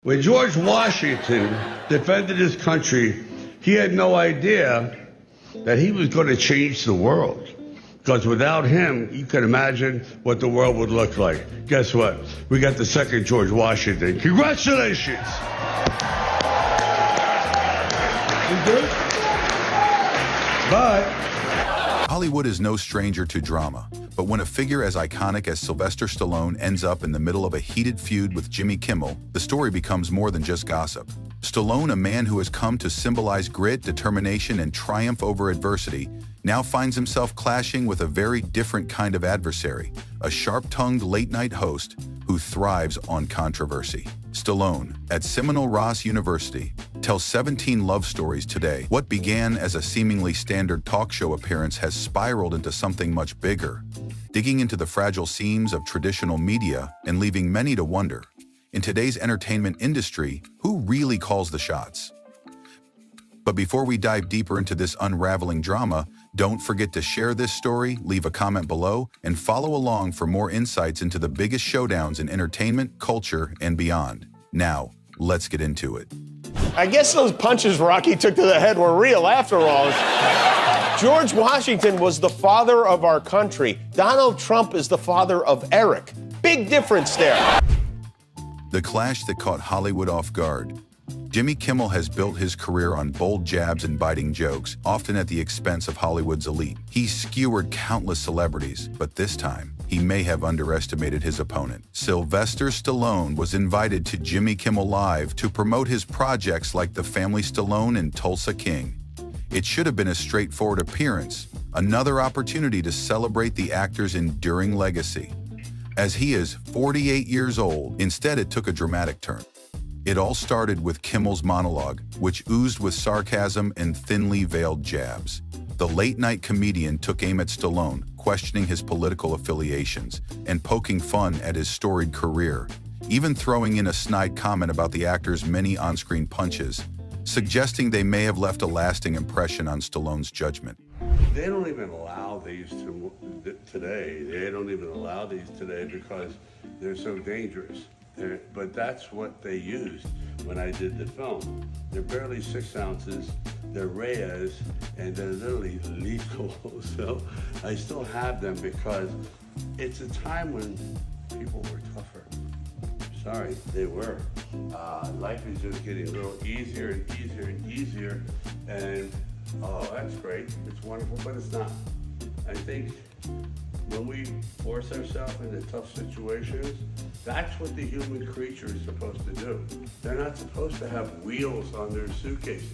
When George Washington defended his country, he had no idea that he was going to change the world. Because without him, you can imagine what the world would look like. Guess what? We got the second George Washington. Congratulations! You good? Bye. Hollywood is no stranger to drama, but when a figure as iconic as Sylvester Stallone ends up in the middle of a heated feud with Jimmy Kimmel, the story becomes more than just gossip. Stallone, a man who has come to symbolize grit, determination, and triumph over adversity, now finds himself clashing with a very different kind of adversary, a sharp-tongued late-night host who thrives on controversy. Stallone, at Seminole Ross University, tells 17 love stories today. What began as a seemingly standard talk show appearance has spiraled into something much bigger, digging into the fragile seams of traditional media and leaving many to wonder, in today's entertainment industry, who really calls the shots? But before we dive deeper into this unraveling drama, don't forget to share this story, leave a comment below, and follow along for more insights into the biggest showdowns in entertainment, culture, and beyond. Now, let's get into it. I guess those punches Rocky took to the head were real after all. George Washington was the father of our country. Donald Trump is the father of Eric. Big difference there. The clash that caught Hollywood off guard. Jimmy Kimmel has built his career on bold jabs and biting jokes, often at the expense of Hollywood's elite. He's skewered countless celebrities, but this time, he may have underestimated his opponent. Sylvester Stallone was invited to Jimmy Kimmel Live to promote his projects like The Family Stallone and Tulsa King. It should have been a straightforward appearance, another opportunity to celebrate the actor's enduring legacy. As he is 48 years old, instead it took a dramatic turn. It all started with Kimmel's monologue, which oozed with sarcasm and thinly veiled jabs. The late-night comedian took aim at Stallone, questioning his political affiliations and poking fun at his storied career, even throwing in a snide comment about the actor's many on-screen punches, suggesting they may have left a lasting impression on Stallone's judgment. They don't even allow these today. They don't even allow these today because they're so dangerous. But that's what they used when I did the film. They're barely 6 ounces, they're Reyes, and they're literally lethal. So I still have them because it's a time when people were tougher. Sorry, they were. Life is just getting a little easier and easier and easier. And, oh, that's great. It's wonderful, but it's not. I think when we force ourselves into tough situations, that's what the human creature is supposed to do. They're not supposed to have wheels on their suitcases.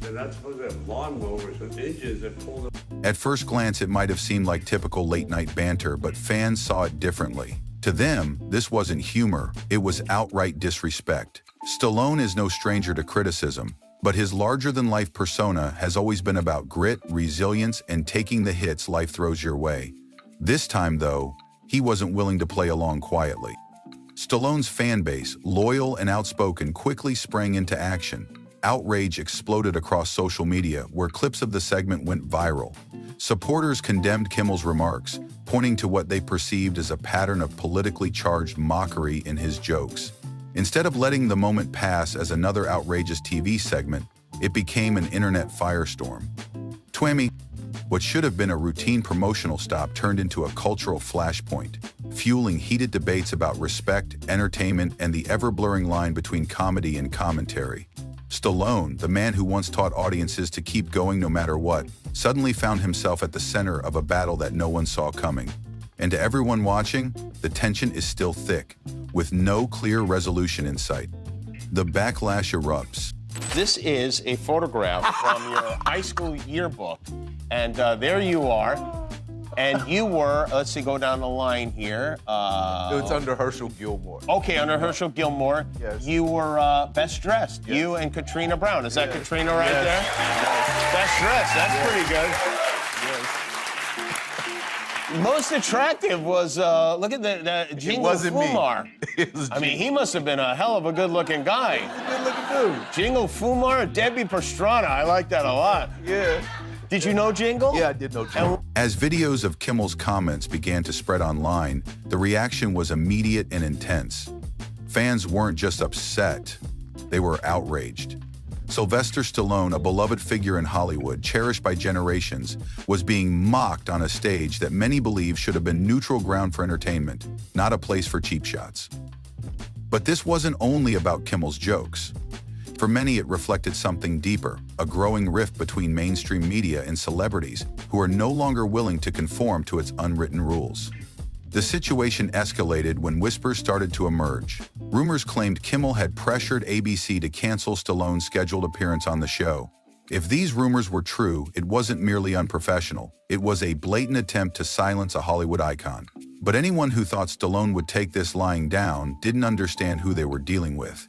They're not supposed to have lawnmowers with engines that pull them. At first glance, it might have seemed like typical late-night banter, but fans saw it differently. To them, this wasn't humor, it was outright disrespect. Stallone is no stranger to criticism, but his larger-than-life persona has always been about grit, resilience, and taking the hits life throws your way. This time, though, he wasn't willing to play along quietly. Stallone's fan base, loyal and outspoken, quickly sprang into action. Outrage exploded across social media, where clips of the segment went viral. Supporters condemned Kimmel's remarks, pointing to what they perceived as a pattern of politically charged mockery in his jokes. Instead of letting the moment pass as another outrageous TV segment, it became an internet firestorm. Twammy, what should have been a routine promotional stop turned into a cultural flashpoint, fueling heated debates about respect, entertainment, and the ever-blurring line between comedy and commentary. Stallone, the man who once taught audiences to keep going no matter what, suddenly found himself at the center of a battle that no one saw coming. And to everyone watching, the tension is still thick, with no clear resolution in sight. The backlash erupts. This is a photograph from your high school yearbook. And there you are. And you were, let's see, go down the line here. It's under Herschel Gilmore. Okay, under Herschel Gilmore. Yes. You were best dressed. Yes. You and Katrina Brown. Is that Katrina right there? Best dressed. That's pretty good. Most attractive was, look at the Jingle Fumar. I mean, he must have been a hell of a good-looking guy. Good-looking dude. Jingle Fumar, Debbie Pastrana. I like that a lot. Yeah. Did you know Jingle? Yeah, I did know Jingle. As videos of Kimmel's comments began to spread online, the reaction was immediate and intense. Fans weren't just upset, they were outraged. Sylvester Stallone, a beloved figure in Hollywood, cherished by generations, was being mocked on a stage that many believe should have been neutral ground for entertainment, not a place for cheap shots. But this wasn't only about Kimmel's jokes. For many, it reflected something deeper, a growing rift between mainstream media and celebrities who are no longer willing to conform to its unwritten rules. The situation escalated when whispers started to emerge. Rumors claimed Kimmel had pressured ABC to cancel Stallone's scheduled appearance on the show. If these rumors were true, it wasn't merely unprofessional. It was a blatant attempt to silence a Hollywood icon. But anyone who thought Stallone would take this lying down didn't understand who they were dealing with.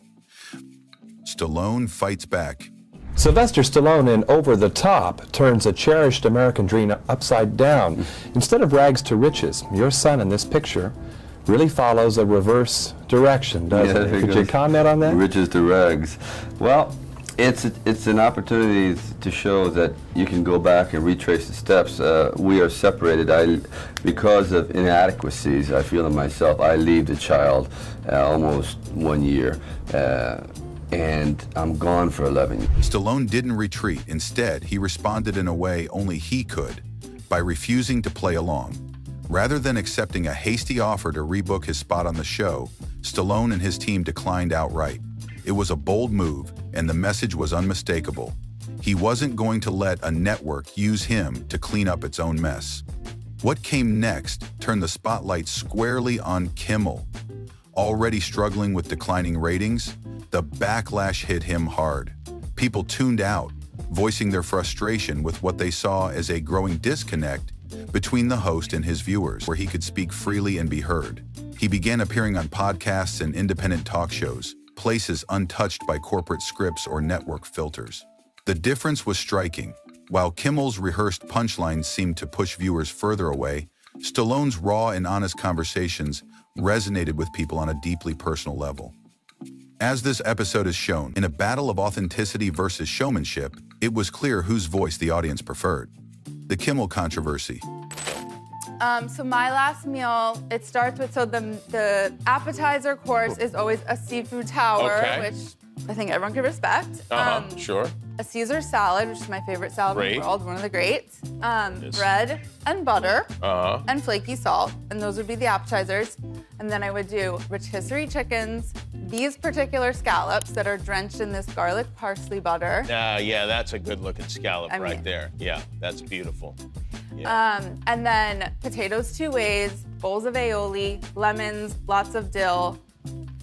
Stallone fights back. Sylvester Stallone in Over the Top turns a cherished American dream upside down. Instead of rags to riches, your son in this picture really follows a reverse direction, doesn't it? Could you comment on that? Riches to rags. Well, it's an opportunity to show that you can go back and retrace the steps. We are separated. Because of inadequacies, I feel in myself, I leave the child almost 1 year. And I'm gone for 11 years. Stallone didn't retreat. Instead, he responded in a way only he could, by refusing to play along. Rather than accepting a hasty offer to rebook his spot on the show, Stallone and his team declined outright. It was a bold move, and the message was unmistakable. He wasn't going to let a network use him to clean up its own mess. What came next turned the spotlight squarely on Kimmel. Already struggling with declining ratings, the backlash hit him hard. People tuned out, voicing their frustration with what they saw as a growing disconnect between the host and his viewers, where he could speak freely and be heard. He began appearing on podcasts and independent talk shows, places untouched by corporate scripts or network filters. The difference was striking. While Kimmel's rehearsed punchlines seemed to push viewers further away, Stallone's raw and honest conversations resonated with people on a deeply personal level. As this episode has shown, in a battle of authenticity versus showmanship, it was clear whose voice the audience preferred. The Kimmel controversy. So my last meal, it starts with, so the appetizer course is always a seafood tower, which I think everyone can respect. Sure. A Caesar salad, which is my favorite salad in the world, one of the greats. Yes. Bread and butter and flaky salt, and those would be the appetizers. And then I would do rotisserie chickens, these particular scallops that are drenched in this garlic parsley butter. Yeah, that's a good-looking scallop right there. Yeah, that's beautiful. Yeah. And then potatoes 2 ways, bowls of aioli, lemons, lots of dill,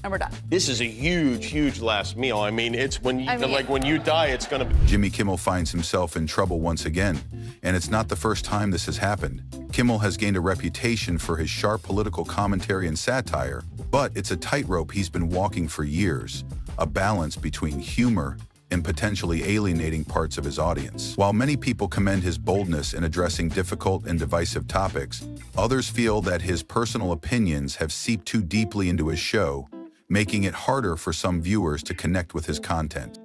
and we're done. This is a huge, huge last meal. I mean, it's when you like when you die, it's gonna be. Jimmy Kimmel finds himself in trouble once again, and it's not the first time this has happened. Kimmel has gained a reputation for his sharp political commentary and satire, but it's a tightrope he's been walking for years, a balance between humor and potentially alienating parts of his audience. While many people commend his boldness in addressing difficult and divisive topics, others feel that his personal opinions have seeped too deeply into his show, making it harder for some viewers to connect with his content.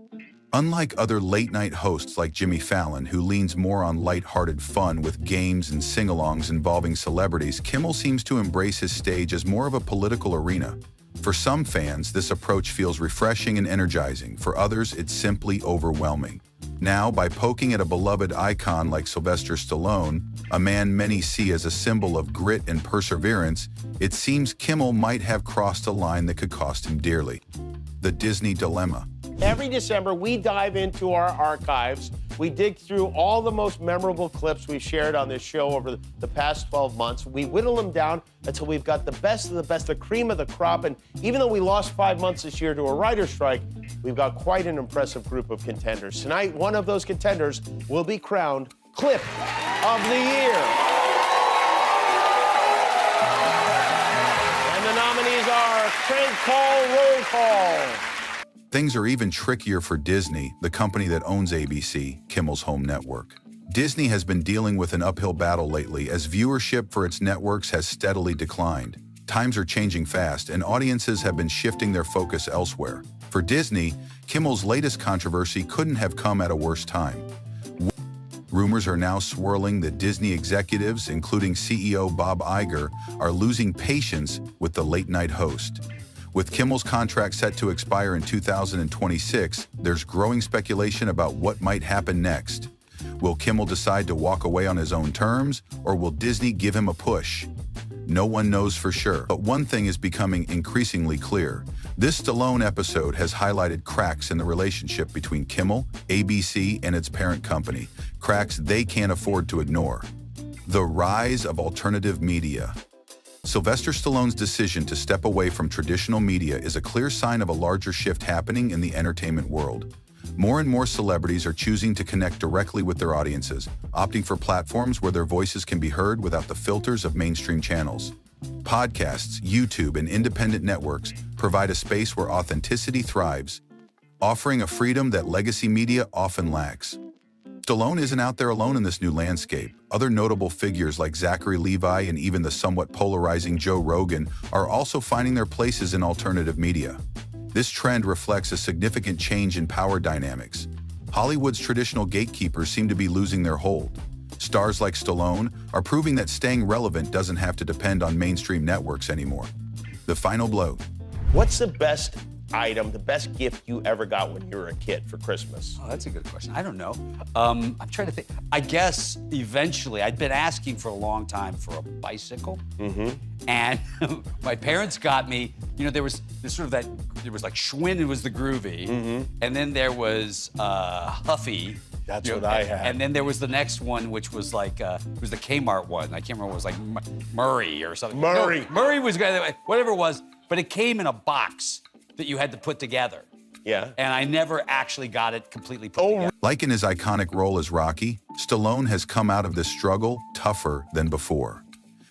Unlike other late-night hosts like Jimmy Fallon, who leans more on light-hearted fun with games and sing-alongs involving celebrities, Kimmel seems to embrace his stage as more of a political arena. For some fans, this approach feels refreshing and energizing. For others, it's simply overwhelming. Now, by poking at a beloved icon like Sylvester Stallone, a man many see as a symbol of grit and perseverance, it seems Kimmel might have crossed a line that could cost him dearly. The Disney dilemma. Every December, we dive into our archives. We dig through all the most memorable clips we've shared on this show over the past 12 months. We whittle them down until we've got the best of the best, the cream of the crop. And even though we lost 5 months this year to a writer's strike, we've got quite an impressive group of contenders. Tonight, one of those contenders will be crowned Clip of the Year. And the nominees are Crank Call, Roll Call. Things are even trickier for Disney, the company that owns ABC, Kimmel's home network. Disney has been dealing with an uphill battle lately as viewership for its networks has steadily declined. Times are changing fast, and audiences have been shifting their focus elsewhere. For Disney, Kimmel's latest controversy couldn't have come at a worse time. Rumors are now swirling that Disney executives, including CEO Bob Iger, are losing patience with the late-night host. With Kimmel's contract set to expire in 2026, there's growing speculation about what might happen next. Will Kimmel decide to walk away on his own terms, or will Disney give him a push? No one knows for sure, but one thing is becoming increasingly clear. This Stallone episode has highlighted cracks in the relationship between Kimmel, ABC, and its parent company, cracks they can't afford to ignore. The rise of alternative media. Sylvester Stallone's decision to step away from traditional media is a clear sign of a larger shift happening in the entertainment world. More and more celebrities are choosing to connect directly with their audiences, opting for platforms where their voices can be heard without the filters of mainstream channels. Podcasts, YouTube, and independent networks provide a space where authenticity thrives, offering a freedom that legacy media often lacks. Stallone isn't out there alone in this new landscape. Other notable figures like Zachary Levi and even the somewhat polarizing Joe Rogan are also finding their places in alternative media. This trend reflects a significant change in power dynamics. Hollywood's traditional gatekeepers seem to be losing their hold. Stars like Stallone are proving that staying relevant doesn't have to depend on mainstream networks anymore. The final blow. What's the best item, the best gift you ever got when you were a kid for Christmas? Oh, that's a good question. I don't know. I'm trying to think. I guess eventually, I'd been asking for a long time for a bicycle. And my parents got me, you know, there was like Schwinn was the groovy. And then there was Huffy. That's what I had. And then there was the next one, which was like, it was the Kmart one. I can't remember, it was like Murray or something. Murray. No, Murray was, whatever it was, but it came in a box that you had to put together. Yeah. And I never actually got it completely put together. Like in his iconic role as Rocky, Stallone has come out of this struggle tougher than before.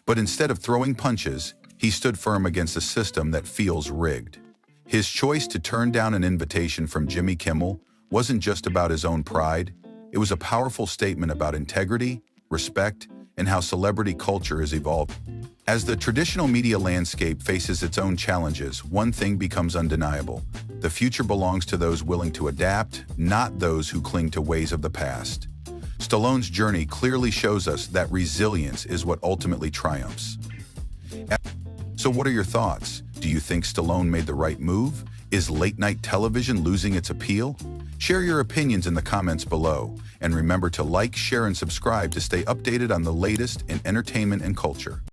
But instead of throwing punches, he stood firm against a system that feels rigged. His choice to turn down an invitation from Jimmy Kimmel wasn't just about his own pride. It was a powerful statement about integrity, respect, and how celebrity culture is evolving. As the traditional media landscape faces its own challenges, one thing becomes undeniable. The future belongs to those willing to adapt, not those who cling to ways of the past. Stallone's journey clearly shows us that resilience is what ultimately triumphs. So what are your thoughts? Do you think Stallone made the right move? Is late-night television losing its appeal? Share your opinions in the comments below. And remember to like, share, and subscribe to stay updated on the latest in entertainment and culture.